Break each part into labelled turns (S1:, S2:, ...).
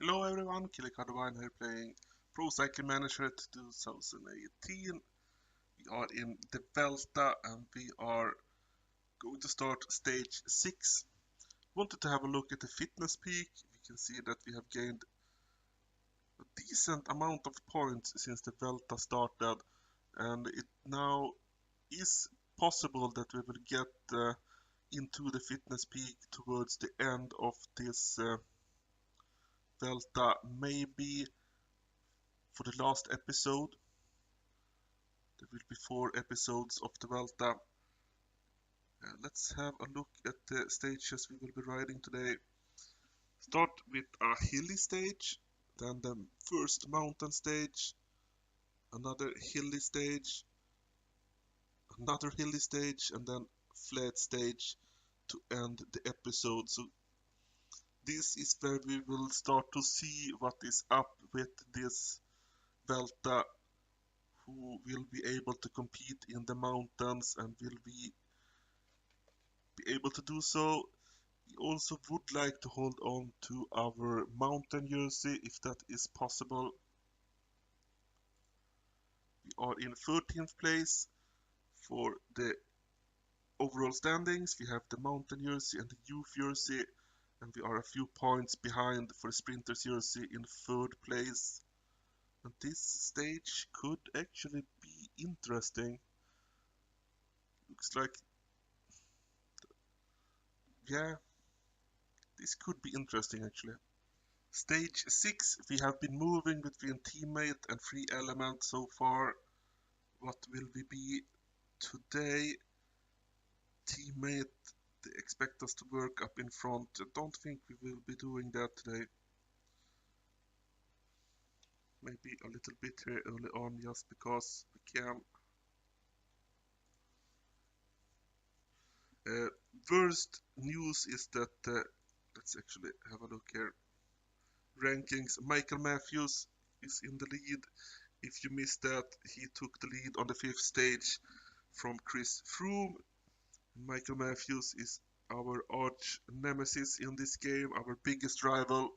S1: Hello everyone, Killikadwine here playing Pro Cycling Manager 2018. We are in the Delta and we are going to start stage 6. Wanted to have a look at the fitness peak. We can see that we have gained a decent amount of points since the Delta started, and it now is possible that we will get into the fitness peak towards the end of this Delta, maybe for the last episode. There will be 4 episodes of the Delta. Let's have a look at the stages we will be riding today. Start with a hilly stage, then the first mountain stage, another hilly stage, another hilly stage, and then flat stage to end the episode. So this is where we will start to see what is up with this Delta, who will be able to compete in the mountains and will be able to do so. We also would like to hold on to our mountain jersey if that is possible. We are in 13th place for the overall standings. We have the mountain jersey and the youth jersey, and we are a few points behind for the sprinters jersey in 3rd place. And this stage could actually be interesting. Looks like, yeah, this could be interesting actually. Stage 6, we have been moving between teammate and free element so far. What will we be today? Teammate, they expect us to work up in front. I don't think we will be doing that today. Maybe a little bit here early on just because we can. Worst news is that, let's actually have a look here. Rankings, Michael Matthews is in the lead. If you missed that, he took the lead on the 5th stage from Chris Froome. Michael Matthews is our arch nemesis in this game, our biggest rival.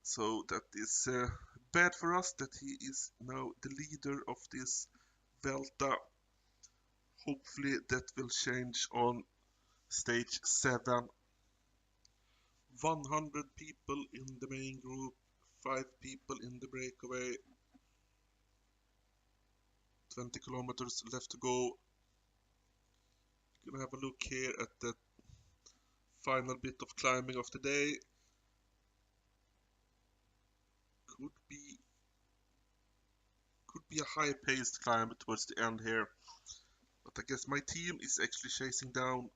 S1: So that is bad for us that he is now the leader of this Delta. Hopefully that will change on stage 7. 100 people in the main group, 5 people in the breakaway. 20 kilometers left to go. Gonna have a look here at the final bit of climbing of the day. Could be a high-paced climb towards the end here. But I guess my team is actually chasing down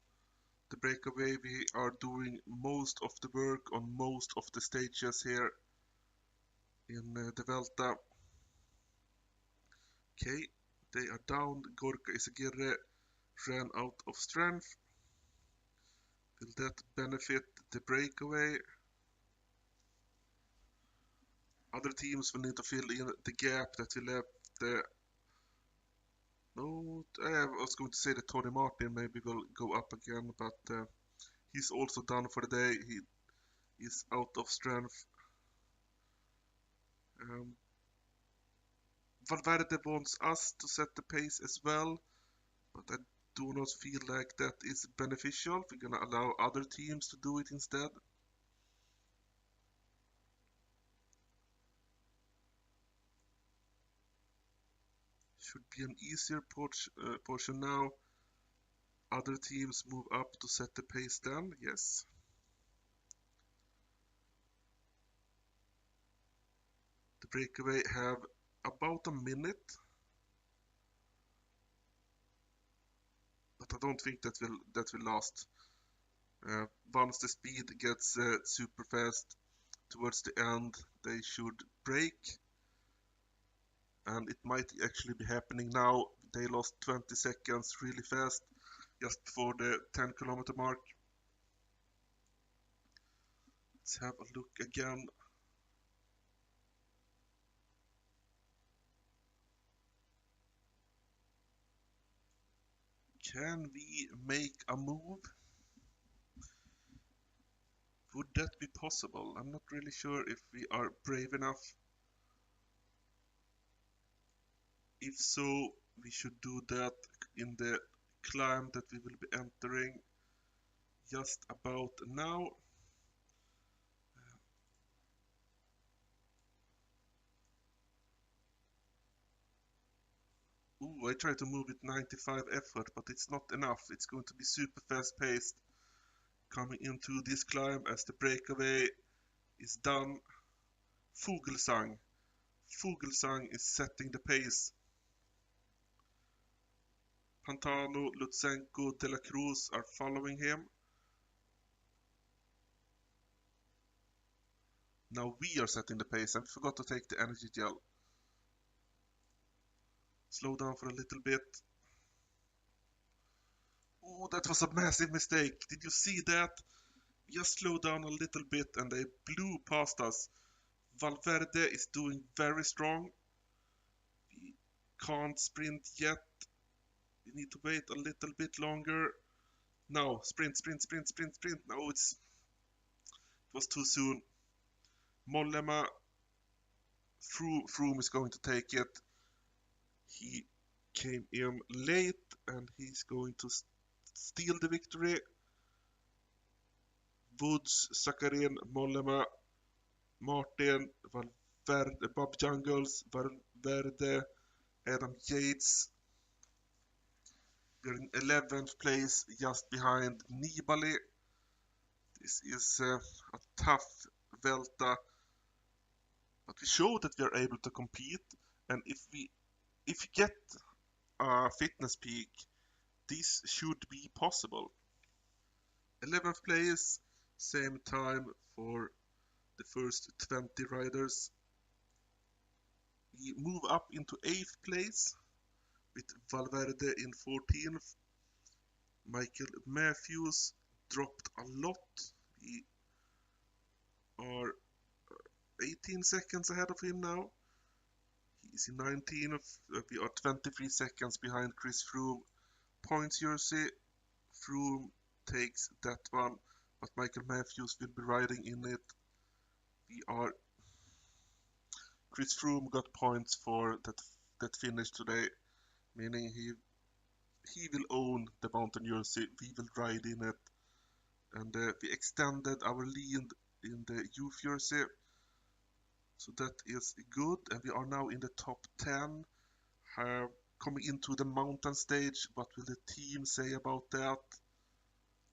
S1: the breakaway. We are doing most of the work on most of the stages here in the Delta. Okay, they are down. Gorka Isagirre ran out of strength. Will that benefit the breakaway? Other teams will need to fill in the gap that we left. No, I was going to say that Tony Martin maybe will go up again, but he's also done for the day. He is out of strength. Valverde wants us to set the pace as well, but I do not feel like that is beneficial. We're gonna allow other teams to do it instead. Should be an easier portion now. Other teams move up to set the pace then, yes. The breakaway have about a minute, but I don't think that will last. Once the speed gets super fast towards the end, they should break. And it might actually be happening now. They lost 20 seconds really fast just before the 10-kilometer mark. Let's have a look again. Can we make a move? Would that be possible? I'm not really sure if we are brave enough. If so, we should do that in the climb that we will be entering just about now. Ooh, I try to move it 95 effort, but it's not enough. It's going to be super fast paced coming into this climb as the breakaway is done. Fuglsang. Fuglsang is setting the pace. Pantano, Lutsenko, De La Cruz are following him. Now we are setting the pace, and we forgot to take the energy gel. Slow down for a little bit. Oh, that was a massive mistake. Did you see that? Just slow down a little bit and they blew past us. Valverde is doing very strong. We can't sprint yet. We need to wait a little bit longer. Now, sprint, sprint, sprint, sprint, sprint. No, it was too soon. Mollema, Froome is going to take it. He came in late and he's going to steal the victory. Woods, Sakharin, Mollema, Martin, Valverde, Bob Jungels, Valverde, Adam Yates. We're in 11th place, just behind Nibali. This is a tough Vuelta, but we show that we are able to compete. And if we get a fitness peak, this should be possible. 11th place, same time for the first 20 riders. We move up into 8th place with Valverde in 14th. Michael Matthews dropped a lot. We are 18 seconds ahead of him now. He's in 19th. We are 23 seconds behind Chris Froome. Points jersey. Froome takes that one, but Michael Matthews will be riding in it. Chris Froome got points for that finish today, meaning he will own the mountain jersey. We will ride in it, and we extended our lead in the youth jersey, so that is good. And we are now in the top 10. Coming into the mountain stage, what will the team say about that?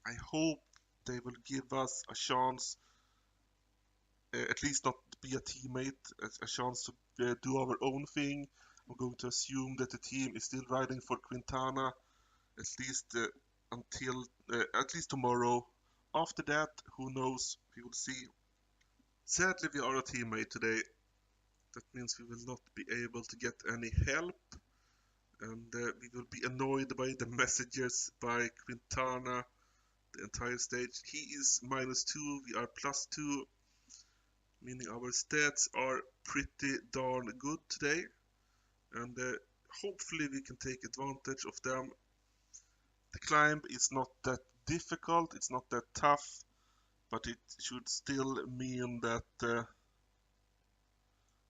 S1: I hope they will give us a chance, at least not be a teammate, a chance to do our own thing. I'm going to assume that the team is still riding for Quintana, at least until at least tomorrow. After that, who knows? We will see. Sadly, we are a teammate today. That means we will not be able to get any help, and we will be annoyed by the messages by Quintana the entire stage. He is -2, we are +2, meaning our stats are pretty darn good today, and hopefully we can take advantage of them. The climb is not that difficult, it's not that tough, but it should still mean that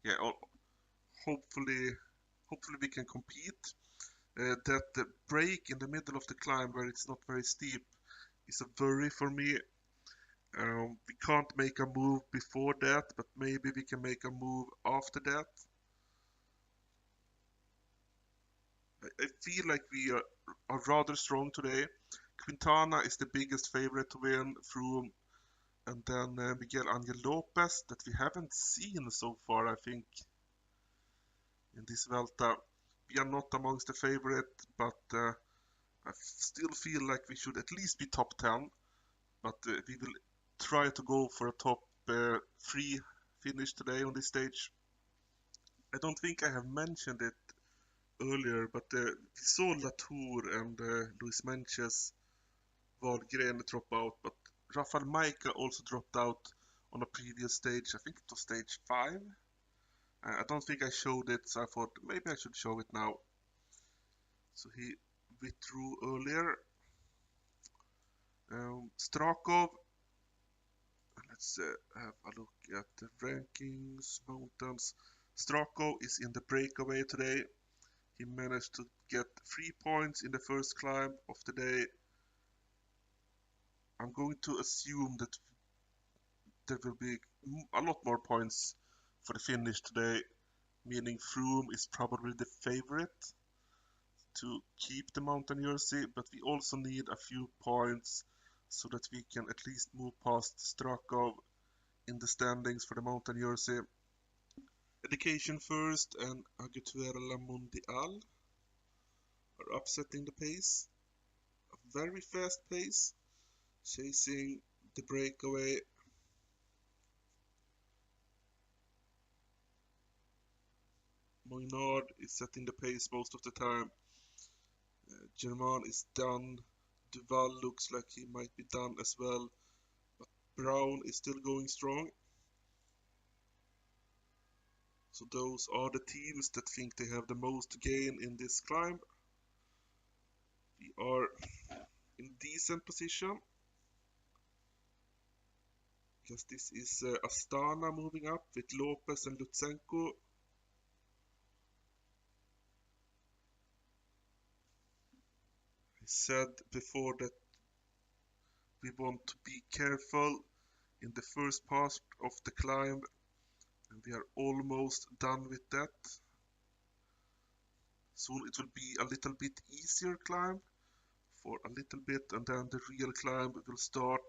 S1: yeah, hopefully we can compete. That the break in the middle of the climb where it's not very steep is a worry for me. We can't make a move before that, but maybe we can make a move after that. I feel like we are rather strong today. Quintana is the biggest favorite to win, Froome, and then Miguel Angel Lopez, that we haven't seen so far, I think, in this Vuelta. We are not amongst the favorite, but I still feel like we should at least be top 10, but we will try to go for a top 3 finish today on this stage. I don't think I have mentioned it earlier, but we saw Latour and Luis Menches Wahlgren drop out, but Rafael Maika also dropped out on a previous stage. I think it was stage 5. I don't think I showed it, so I thought maybe I should show it now. So he withdrew earlier. Strakov, Let's have a look at the rankings. Mountains. Strako is in the breakaway today. He managed to get 3 points in the first climb of the day. I'm going to assume that there will be a lot more points for the finish today, meaning Froome is probably the favorite to keep the mountain jersey, but we also need a few points so that we can at least move past Strakov in the standings for the mountain jersey. Education first and Agutuera Mundial are upsetting the pace. A very fast pace, chasing the breakaway. Moinard is setting the pace most of the time. German is done. Duval looks like he might be done as well. But Brown is still going strong. So those are the teams that think they have the most to gain in this climb. We are in decent position. Because this is Astana moving up with Lopez and Lutsenko. I said before that we want to be careful in the first part of the climb, and we are almost done with that. Soon it will be a little bit easier climb for a little bit, and then the real climb will start,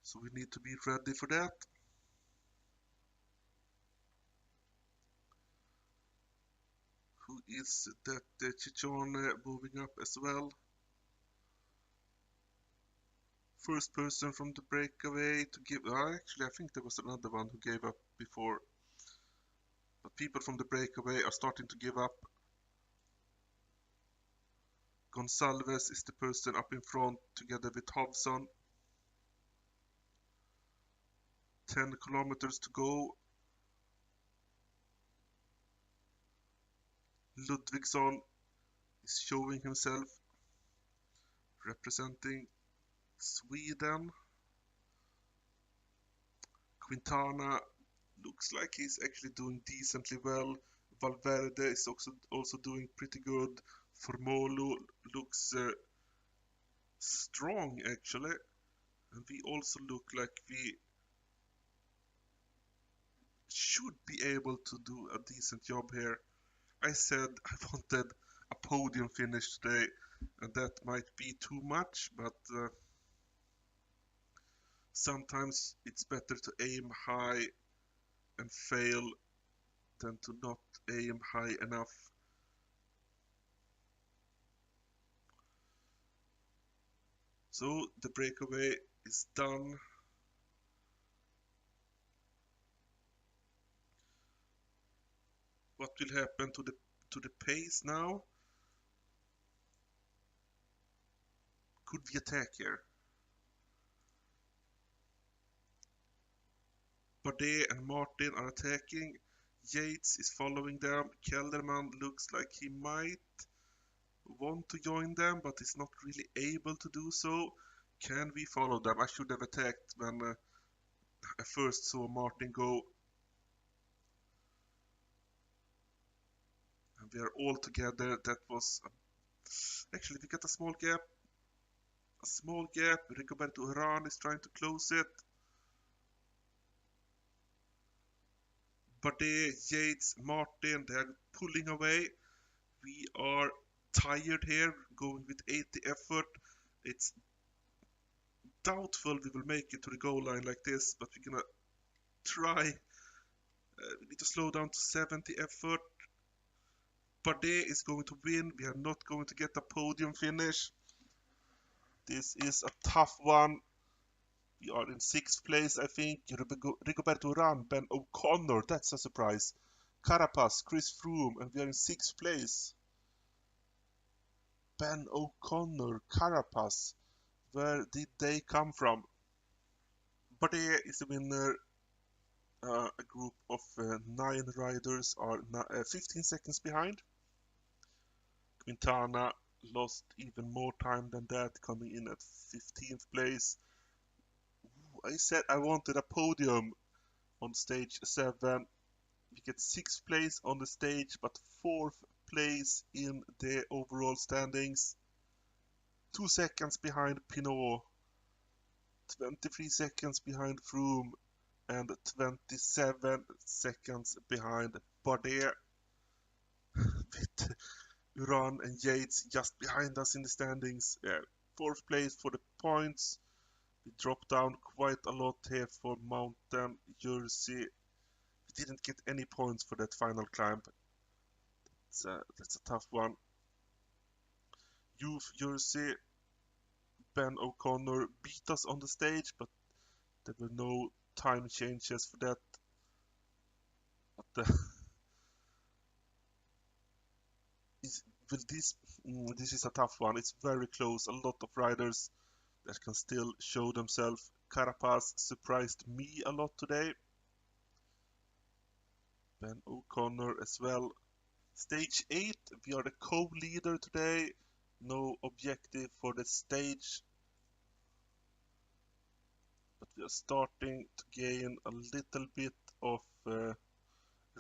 S1: so we need to be ready for that. Who is that? Chichone moving up as well. First person from the breakaway to give. Actually, I think there was another one who gave up before. But people from the breakaway are starting to give up. Gonsalves is the person up in front together with Hobson. 10 kilometers to go. Ludvigsson is showing himself representing Sweden. Quintana looks like he's actually doing decently well. Valverde is also doing pretty good. Formolo looks strong actually, and we also look like we should be able to do a decent job here. I said I wanted a podium finish today, and that might be too much, but sometimes it's better to aim high and fail than to not aim high enough. So the breakaway is done. What will happen to the pace now? Could we attack here? Bardet and Martin are attacking. Yates is following them. Kelderman looks like he might want to join them, but is not really able to do so. Can we follow them? I should have attacked when I first saw Martin go. And we are all together. That was... Actually, we got a small gap. A small gap. Rigoberto Urán is trying to close it. Bardet, Yates, Martin, they are pulling away. We are tired here, going with 80 effort. It's doubtful we will make it to the goal line like this, but we're gonna try. We need to slow down to 70 effort. Bardet is going to win. We are not going to get a podium finish. This is a tough one. We are in 6th place, I think. Rigoberto Urán, Ben O'Connor, that's a surprise. Carapaz, Chris Froome, and we are in 6th place. Ben O'Connor, Carapaz, where did they come from? Bardet is the winner. A group of 9 riders are 15 seconds behind. Quintana lost even more time than that, coming in at 15th place. I said I wanted a podium on stage 7. We get 6th place on the stage, but 4th place in the overall standings. 2 seconds behind Pinot, 23 seconds behind Froome, and 27 seconds behind Bardet. With Uran and Yates just behind us in the standings. 4th place for the points. We dropped down quite a lot here for Mountain Jersey. We didn't get any points for that final climb. That's a tough one. Youth Jersey, Ben O'Connor beat us on the stage, but there were no time changes for that. But this is a tough one. It's very close. A lot of riders that can still show themselves. Carapaz surprised me a lot today. Ben O'Connor as well. Stage 8, we are the co-leader today. No objective for the stage. But we are starting to gain a little bit of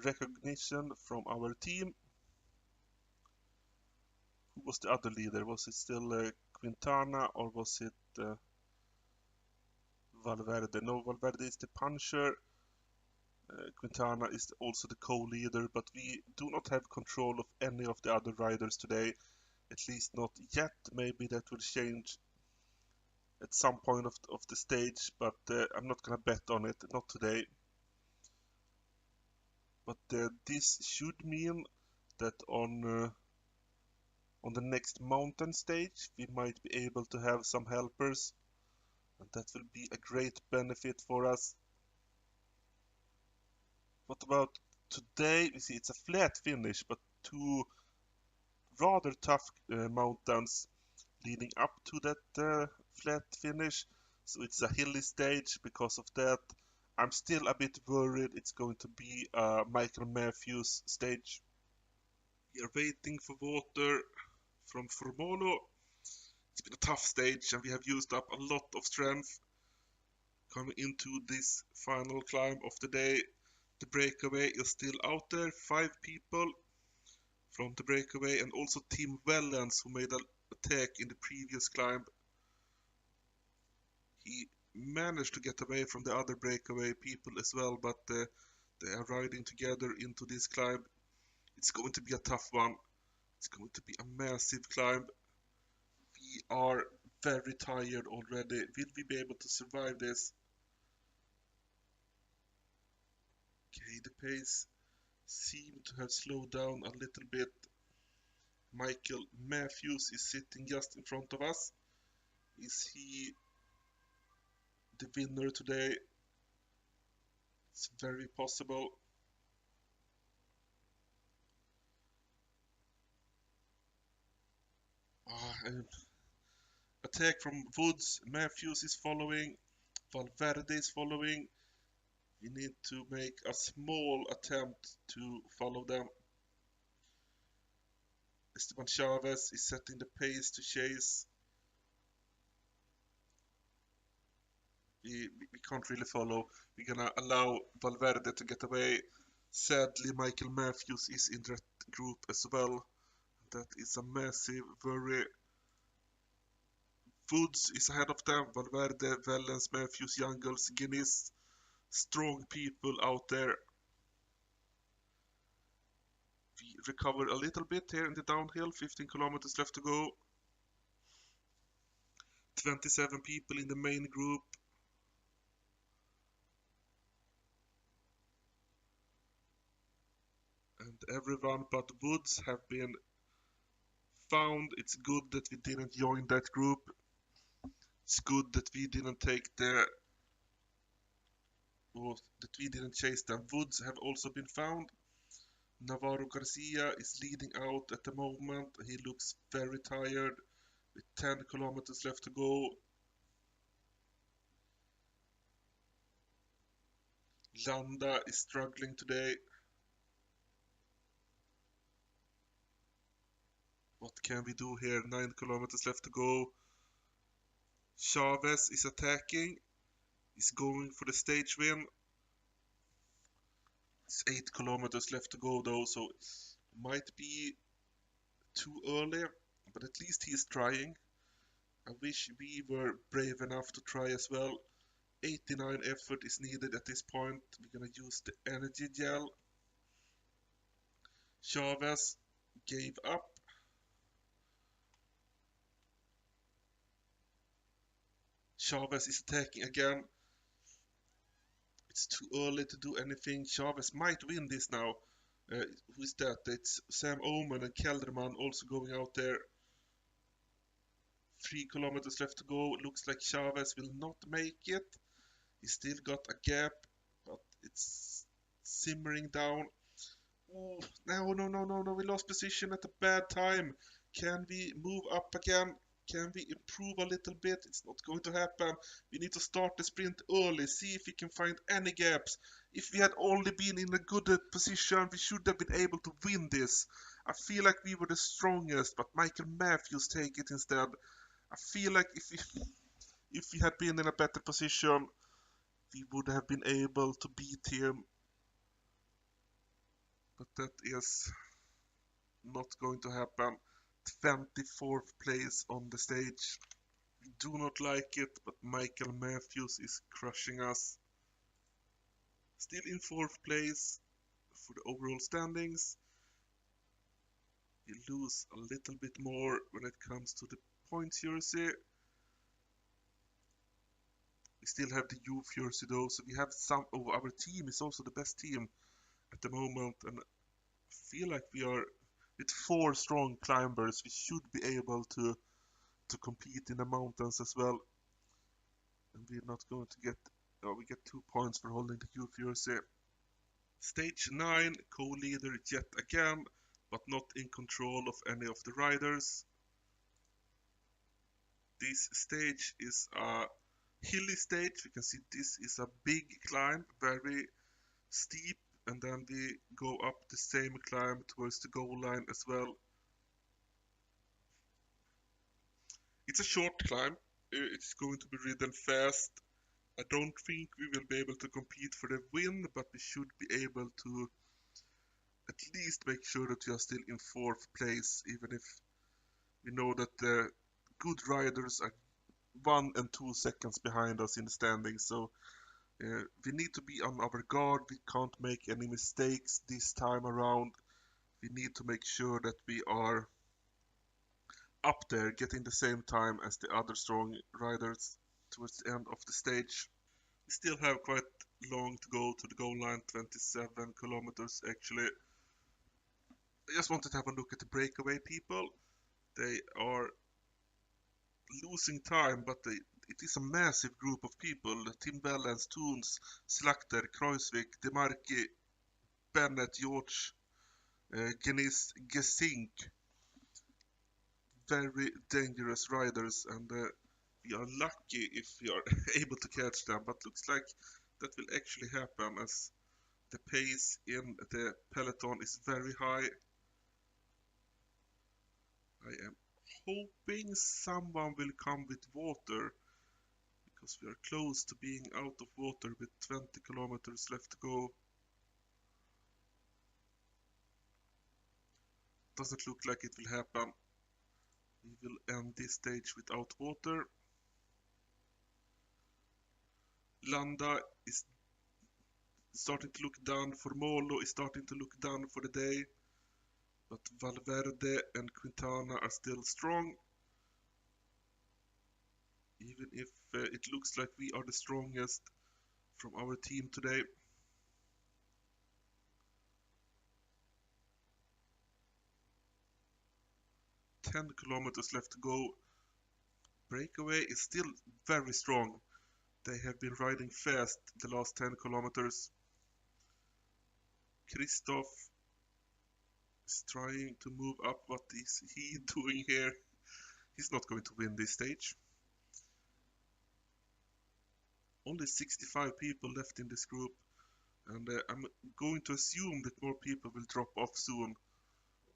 S1: recognition from our team. Who was the other leader? Was it still Quintana or was it Valverde? No, Valverde is the puncher. Quintana is also the co-leader, but we do not have control of any of the other riders today. At least not yet. Maybe that will change at some point of the stage, but I'm not gonna bet on it. Not today. But this should mean that on the next mountain stage we might be able to have some helpers, and that will be a great benefit for us. What about today? You see, it's a flat finish, but 2 rather tough mountains leading up to that flat finish. So it's a hilly stage. Because of that, I'm still a bit worried it's going to be a Michael Matthews stage. We are waiting for water from Formolo. It's been a tough stage and we have used up a lot of strength coming into this final climb of the day. The breakaway is still out there, 5 people from the breakaway, and also Tim Wellens, who made an attack in the previous climb. He managed to get away from the other breakaway people as well, but they are riding together into this climb. It's going to be a tough one. It's going to be a massive climb. We are very tired already. Will we be able to survive this? Okay, the pace seemed to have slowed down a little bit. Michael Matthews is sitting just in front of us. Is he the winner today? It's very possible. Attack from Woods. Matthews is following. Valverde is following. We need to make a small attempt to follow them. Esteban Chavez is setting the pace to chase. We can't really follow. We're gonna allow Valverde to get away. Sadly, Michael Matthews is in that group as well. That is a massive worry. Woods is ahead of them. Valverde, Wellens, Matthews, Youngles, Guinness. Strong people out there. We recover a little bit here in the downhill. 15 kilometers left to go. 27 people in the main group. And everyone but Woods have been found. It's good that we didn't join that group. It's good that we didn't take that we didn't chase them. Woods have also been found. Navarro Garcia is leading out at the moment. He looks very tired with 10 kilometers left to go. Landa is struggling today. What can we do here? 9 kilometers left to go. Chavez is attacking. is going for the stage win. It's 8 kilometers left to go though, so it might be too early, but at least he's trying. I wish we were brave enough to try as well. 89 effort is needed at this point. We're gonna use the energy gel. Chavez gave up. Chavez is attacking again. It's too early to do anything. Chavez might win this now. Who is that? It's Sam Omen and Kelderman also going out there. 3 kilometers left to go. Looks like Chavez will not make it. He's still got a gap, but it's simmering down. Oh, no, we lost position at a bad time. Can we move up again? Can we improve a little bit? It's not going to happen. We need to start the sprint early, see if we can find any gaps. If we had only been in a good position, we should have been able to win this. I feel like we were the strongest, but Michael Matthews take it instead. I feel like if we had been in a better position, we would have been able to beat him. But that is not going to happen. 24th place on the stage. We do not like it, but Michael Matthews is crushing us. Still in 4th place for the overall standings. We lose a little bit more when it comes to the points jersey. We still have the youth jersey though, so we have some of our team is also the best team at the moment, and I feel like we are with 4 strong climbers, we should be able to compete in the mountains as well. And we're not going to get, we get 2 points for holding the youth jersey. Stage 9, co-leader yet again, but not in control of any of the riders. This stage is a hilly stage. You can see this is a big climb, very steep, and then we go up the same climb towards the goal line as well. It's a short climb. It's going to be ridden fast. I don't think we will be able to compete for the win, but we should be able to at least make sure that we are still in 4th place, even if we know that the good riders are 1 and 2 seconds behind us in the standings. So we need to be on our guard. We can't make any mistakes this time around. We need to make sure that we are up there, getting the same time as the other strong riders towards the end of the stage. We still have quite long to go to the goal line, 27 kilometers actually. I just wanted to have a look at the breakaway people. They are losing time, but it is a massive group of people. Tim Wellens, Toons, Slakter, Kruiswijk, Demarki, Bennett, George, Genis, Gesink. Very dangerous riders, and we are lucky if we are able to catch them, but looks like that will actually happen as the pace in the peloton is very high. I am hoping someone will come with water, because we are close to being out of water with 20 kilometers left to go. Doesn't look like it will happen. We will end this stage without water. Landa is starting to look done. Formolo is starting to look done for the day. But Valverde and Quintana are still strong. Even if it looks like we are the strongest from our team today. Ten kilometers left to go. Breakaway is still very strong. They have been riding fast the last 10 kilometers. Christoph is trying to move up. What is he doing here? He's not going to win this stage. Only 65 people left in this group, and I'm going to assume that more people will drop off soon.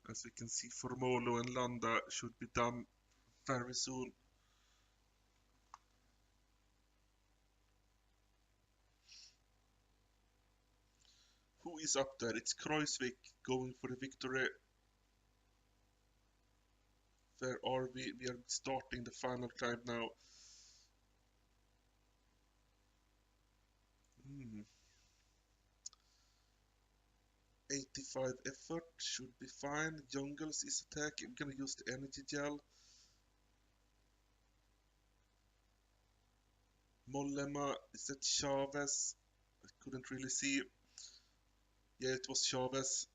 S1: As we can see, Formolo and Landa should be done very soon. is up there? It's Kreuzvik going for the victory. Where are we? We are starting the final climb now. 85 effort should be fine. Jungles is attack. I'm gonna use the energy gel. Mollema, is that Chavez? I couldn't really see. Yeah, it was Chavez.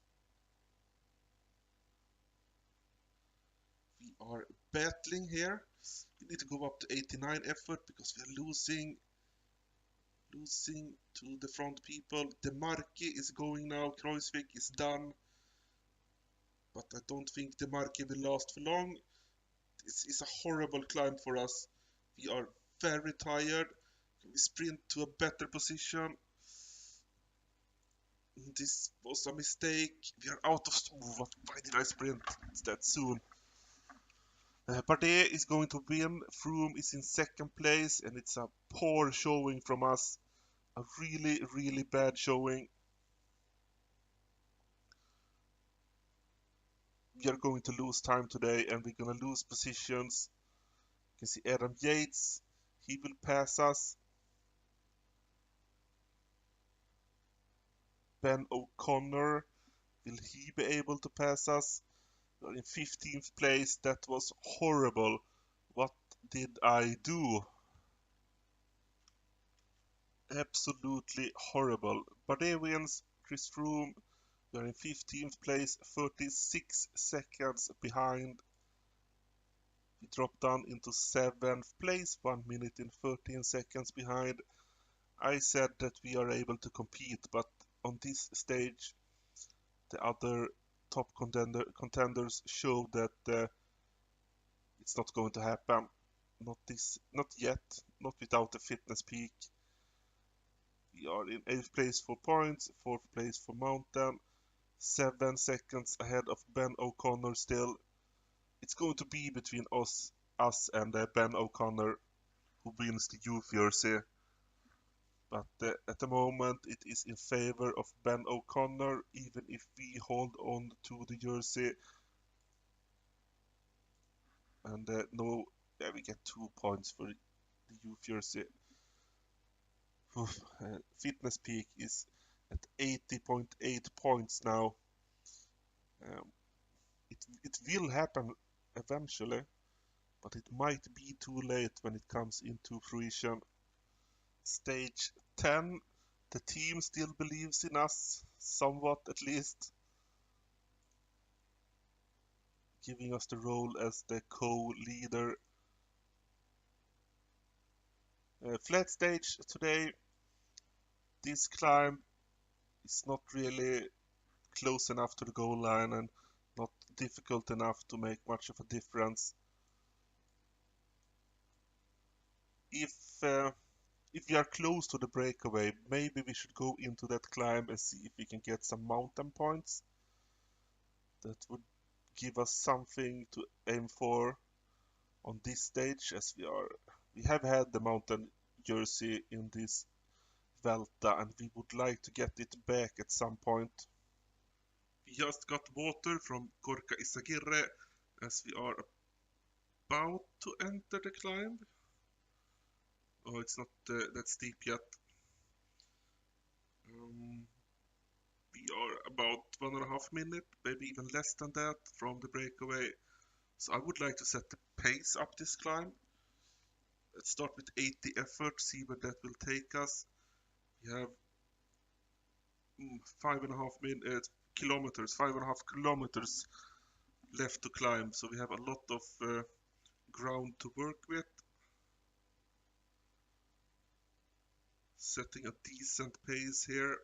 S1: We are battling here. We need to go up to 89 effort because we are losing to the front people. Demarki is going now. Kreuzvik is done. But I don't think Demarki will last for long. This is a horrible climb for us. We are very tired. Can we sprint to a better position? This was a mistake. We are out of... Why did I sprint that soon? Bardet is going to win. Froome is in second place, and it's a poor showing from us. A really, really bad showing. We are going to lose time today, and we're going to lose positions. You can see Adam Yates. He will pass us. Ben O'Connor. Will he be able to pass us? We're in 15th place. That was horrible. What did I do? Absolutely horrible. Bardet wins. Chris Froome. We are in 15th place, 36 seconds behind. We dropped down into 7th place, 1 minute and 13 seconds behind. I said that we are able to compete, but on this stage, the other top contenders show that it's not going to happen. Not yet, not without the fitness peak. We are in 8th place for points, 4th place for mountain, 7 seconds ahead of Ben O'Connor still. It's going to be between us and Ben O'Connor who wins the youth jersey. But at the moment it is in favor of Ben O'Connor, even if we hold on to the jersey. And we get 2 points for the youth jersey. Fitness peak is at 80.8 points now. It will happen eventually, but it might be too late when it comes into fruition. Stage 10, the team still believes in us, somewhat at least, giving us the role as the co-leader. Flat stage today. This climb is not really close enough to the goal line and not difficult enough to make much of a difference. If we are close to the breakaway, maybe we should go into that climb and see if we can get some mountain points. That would give us something to aim for on this stage, as we have had the mountain jersey in this Velta and we would like to get it back at some point. We just got water from Gorka Izagirre as we are about to enter the climb. Oh, it's not that steep yet. We are about 1.5 minutes, maybe even less than that from the breakaway. So I would like to set the pace up this climb. Let's start with 80 effort, see where that will take us. We have 5.5 kilometers left to climb, so we have a lot of ground to work with. Setting a decent pace here.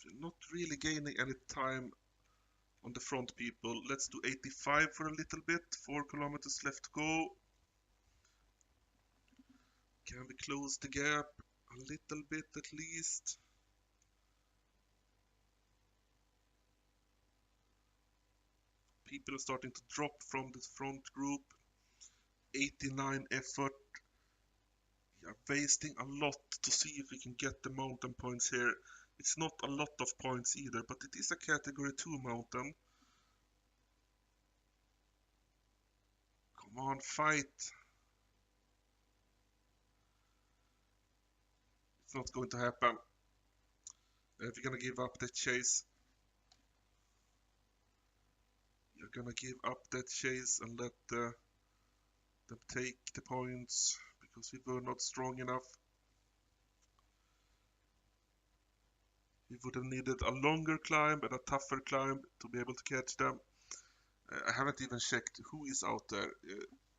S1: We're not really gaining any time on the front people. Let's do 85 for a little bit. 4 kilometers left to go. Can we close the gap a little bit at least? People are starting to drop from the front group. 89 effort. We are wasting a lot to see if we can get the mountain points here. It's not a lot of points either, but it is a category 2 mountain. Come on, fight. It's not going to happen. We're gonna give up that chase. You're gonna give up that chase and let them take the points because we were not strong enough. We would have needed a longer climb and a tougher climb to be able to catch them. I haven't even checked who is out there.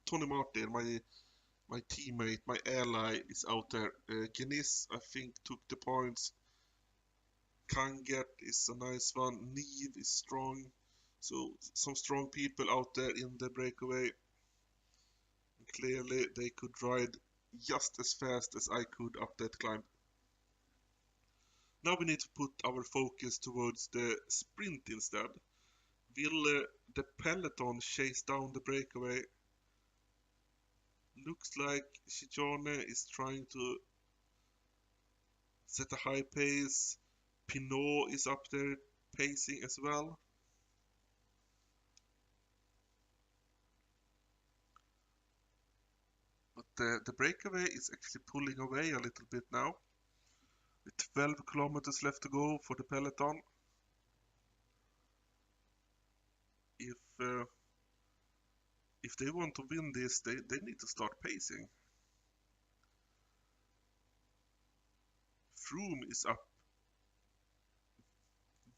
S1: Tony Martin, my teammate, my ally, is out there. Genis, I think, took the points. Kanget is a nice one. Neve is strong. So some strong people out there in the breakaway. And clearly they could ride just as fast as I could up that climb. Now we need to put our focus towards the sprint instead. Will the peloton chase down the breakaway? Looks like Shijane is trying to set a high pace. Pinot is up there pacing as well. But the breakaway is actually pulling away a little bit now. With 12 kilometers left to go for the peloton. If they want to win this, they need to start pacing. Froome is up,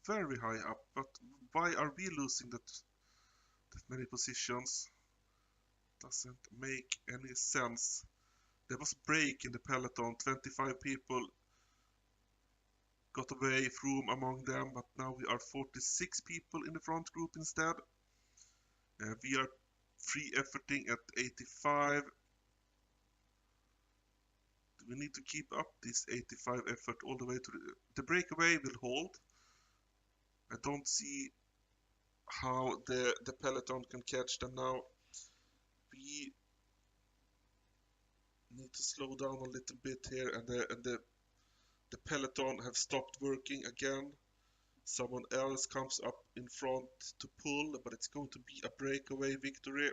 S1: very high up, but why are we losing that many positions? Doesn't make any sense. There was a break in the peloton, 25 people got away, Froome among them, but now we are 46 people in the front group instead. We are free efforting at 85. We need to keep up this 85 effort all the way to the breakaway will hold. I don't see how the peloton can catch them now. We need to slow down a little bit here, and the peloton have stopped working again. Someone else comes up in front to pull, but it's going to be a breakaway victory.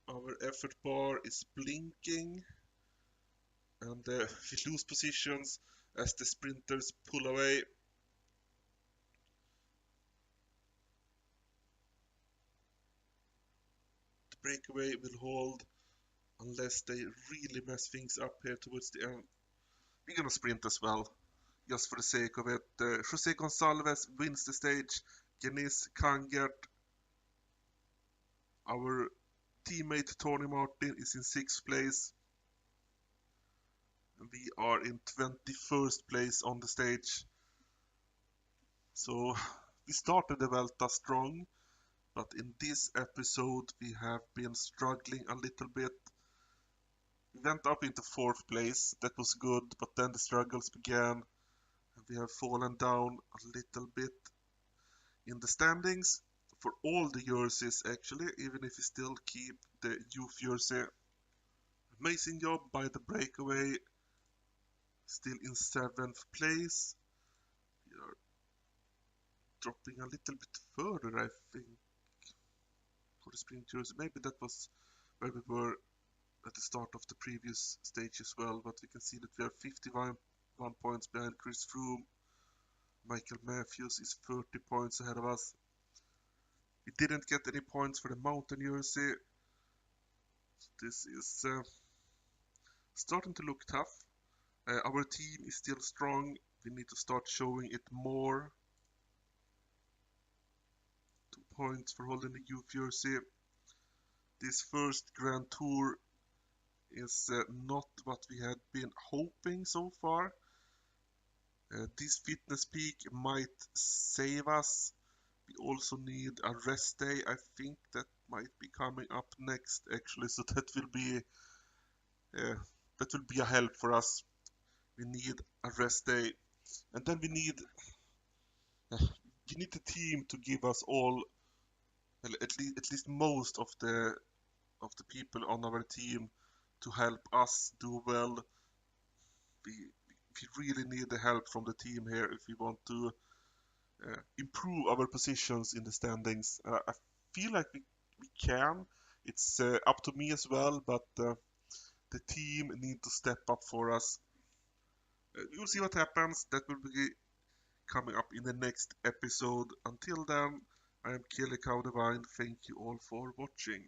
S1: Our effort bar is blinking, and we lose positions as the sprinters pull away. The breakaway will hold unless they really mess things up here towards the end. We're gonna sprint as well, just for the sake of it. Jose Gonçalves wins the stage. Genis, Kanget. Our teammate Tony Martin is in 6th place. We are in 21st place on the stage. So we started the Vuelta strong, but in this episode we have been struggling a little bit. We went up into 4th place, that was good, but then the struggles began. We have fallen down a little bit in the standings for all the jerseys actually, even if we still keep the youth jersey. Amazing job by the breakaway, still in 7th place. We are dropping a little bit further, I think, for the sprint jersey. Maybe that was where we were at the start of the previous stage as well, but we can see that we are 51 points behind Chris Froome. Michael Matthews is 30 points ahead of us. We didn't get any points for the mountain jersey. So this is starting to look tough. Our team is still strong. We need to start showing it more. 2 points for holding the youth jersey. This first Grand Tour is not what we had been hoping so far. This fitness peak might save us. We also need a rest day. I think that might be coming up next actually, so that will be a help for us. We need a rest day, and then we need the team to give us all, well, at least most of the people on our team to help us do well. We really need the help from the team here if we want to improve our positions in the standings. I feel like we can. It's up to me as well, but the team need to step up for us. We'll see what happens. That will be coming up in the next episode. Until then, I am Kille Kaudevine. Thank you all for watching.